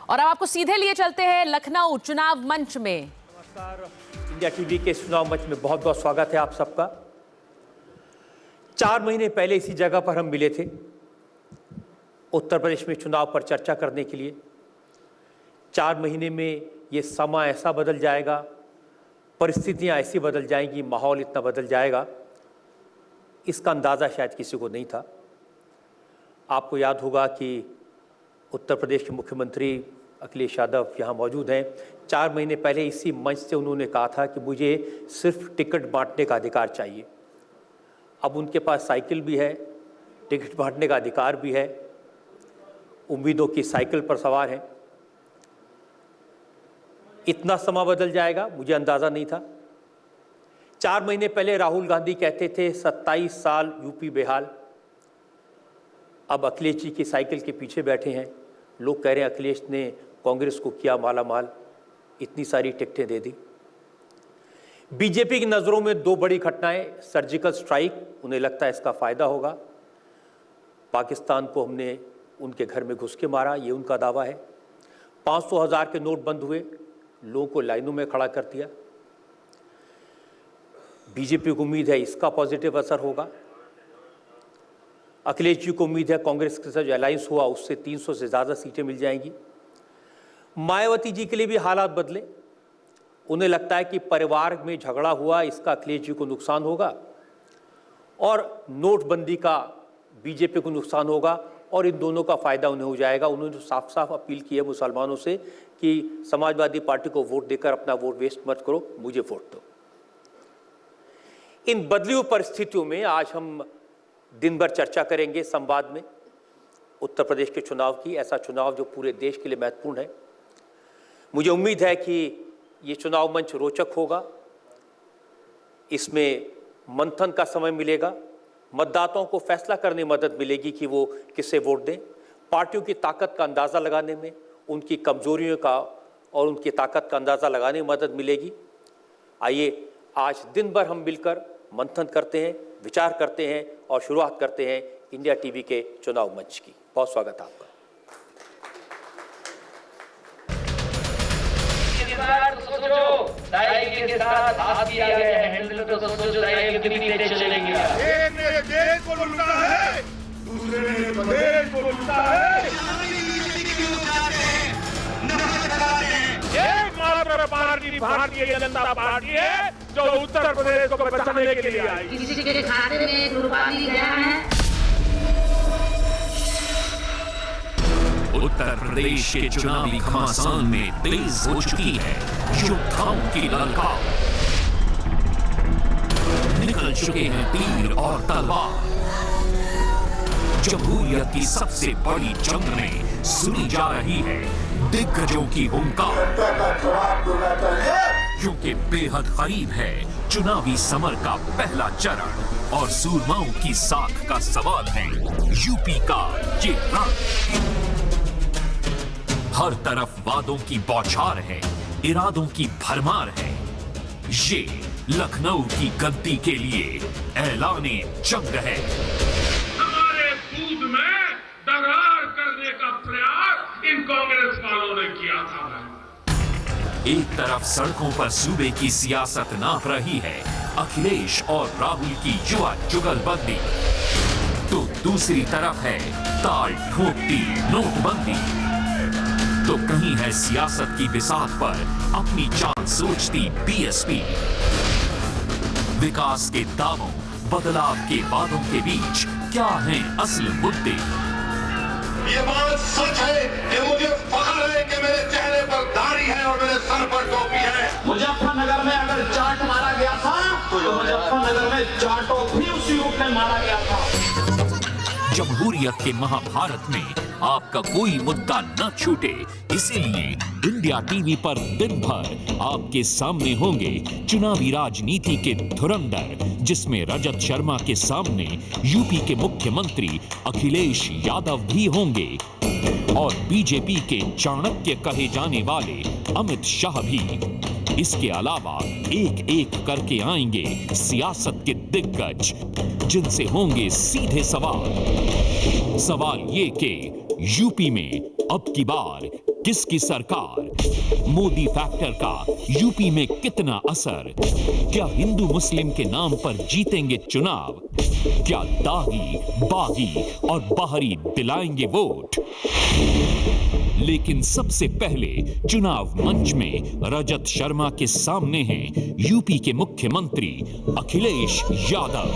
और अब आपको सीधे लिए चलते हैं लखनऊ चुनाव मंच में। नमस्कार, इंडिया टीवी के चुनाव मंच में बहुत बहुत स्वागत है आप सबका। 4 महीने पहले इसी जगह पर हम मिले थे, उत्तर प्रदेश में चुनाव पर चर्चा करने के लिए। 4 महीने में ये समय ऐसा बदल जाएगा, परिस्थितियां ऐसी बदल जाएंगी, माहौल इतना बदल जाएगा, इसका अंदाज़ा शायद किसी को नहीं था। आपको याद होगा कि उत्तर प्रदेश के मुख्यमंत्री अखिलेश यादव यहाँ मौजूद हैं। 4 महीने पहले इसी मंच से उन्होंने कहा था कि मुझे सिर्फ टिकट बांटने का अधिकार चाहिए। अब उनके पास साइकिल भी है, टिकट बांटने का अधिकार भी है, उम्मीदों की साइकिल पर सवार हैं। इतना समय बदल जाएगा मुझे अंदाज़ा नहीं था। 4 महीने पहले राहुल गांधी कहते थे 27 साल यूपी बेहाल। अब अखिलेश जी की साइकिल के पीछे बैठे हैं। लोग कह रहे हैं अखिलेश ने कांग्रेस को किया मालामाल, इतनी सारी टिकटें दे दी। बीजेपी की नज़रों में 2 बड़ी घटनाएं, सर्जिकल स्ट्राइक, उन्हें लगता है इसका फ़ायदा होगा। पाकिस्तान को हमने उनके घर में घुस के मारा, ये उनका दावा है। 500,000 के नोट बंद हुए, लोगों को लाइनों में खड़ा कर दिया। बीजेपी को उम्मीद है इसका पॉजिटिव असर होगा। अखिलेश जी को उम्मीद है कांग्रेस के साथ जो अलायंस हुआ उससे 300 से ज़्यादा सीटें मिल जाएंगी। मायावती जी के लिए भी हालात बदले। उन्हें लगता है कि परिवार में झगड़ा हुआ, इसका अखिलेश जी को नुकसान होगा और नोटबंदी का बीजेपी को नुकसान होगा और इन दोनों का फ़ायदा उन्हें हो जाएगा। उन्होंने साफ साफ अपील की है मुसलमानों से कि समाजवादी पार्टी को वोट देकर अपना वोट वेस्ट मत करो, मुझे वोट दो। इन बदली हुई परिस्थितियों में आज हम दिन भर चर्चा करेंगे संवाद में उत्तर प्रदेश के चुनाव की। ऐसा चुनाव जो पूरे देश के लिए महत्वपूर्ण है। मुझे उम्मीद है कि ये चुनाव मंच रोचक होगा, इसमें मंथन का समय मिलेगा, मतदाताओं को फैसला करने में मदद मिलेगी कि वो किसे वोट दें। पार्टियों की ताकत का अंदाज़ा लगाने में, उनकी कमजोरियों का और उनकी ताकत का अंदाज़ा लगाने में मदद मिलेगी। आइए आज दिन भर हम मिलकर मंथन करते हैं, विचार करते हैं और शुरुआत करते हैं इंडिया टीवी के चुनाव मंच की। बहुत स्वागत है आपका। के साथ हाथ दिया गया है, हैंडल तो सोचो कितनी तेज चलेंगे। एक ने देश को लूटा है, दूसरे ने प्रदेश को लूटा है। एकमात्र पार्टी भारतीय जनता पार्टी है जो उत्तर प्रदेश को बचाने के लिए आई। किसी के खाते में रुपया गया है। उत्तर प्रदेश के चुनावी घमासान में तेज हो चुकी है योद्धाओं की ललकार। निकल चुके हैं तीर और तलवार। जमहूरियत की सबसे बड़ी जंग में सुनी जा रही है दिग्गजों की हुंकार, क्योंकि बेहद करीब है चुनावी समर का पहला चरण और सूरमाओं की साख का सवाल है यूपी का ये रण। हर तरफ वादों की बौछार है, इरादों की भरमार है। ये लखनऊ की गद्दी के लिए ऐलाने जंग है। हमारे दूध में दरार करने का प्रयास इन कांग्रेस वालों ने किया था। एक तरफ सड़कों पर सूबे की सियासत नाप रही है अखिलेश और राहुल की युवा जुगलबंदी, तो दूसरी तरफ है ताल ठोकती नोटबंदी। तो कहीं है सियासत की बिसात पर अपनी जान सोचती बीएसपी। विकास के दावों, बदलाव के वादों के बीच क्या हैं असल मुद्दे? ये बात सच है कि मुझे फख्र है कि मेरे चेहरे पर दाढ़ी है और मेरे सर पर टोपी है। मुजफ्फरनगर में अगर चाट मारा गया था तो मुजफ्फरनगर में चाटों भी उसी रूप में मारा गया था। जमहूरियत के महाभारत में आपका कोई मुद्दा न छूटे, इसीलिए इंडिया टीवी पर दिन भर आपके सामने होंगे चुनावी राजनीति के धुरंधर, जिसमें रजत शर्मा के सामने यूपी के मुख्यमंत्री अखिलेश यादव भी होंगे और बीजेपी के चाणक्य कहे जाने वाले अमित शाह भी। इसके अलावा एक एक करके आएंगे सियासत के दिग्गज, जिनसे होंगे सीधे सवाल ये कि यूपी में अब की बार किसकी सरकार? मोदी फैक्टर का यूपी में कितना असर? क्या हिंदू मुस्लिम के नाम पर जीतेंगे चुनाव? क्या दागी, बागी और बाहरी दिलाएंगे वोट? लेकिन सबसे पहले चुनाव मंच में रजत शर्मा के सामने हैं यूपी के मुख्यमंत्री अखिलेश यादव।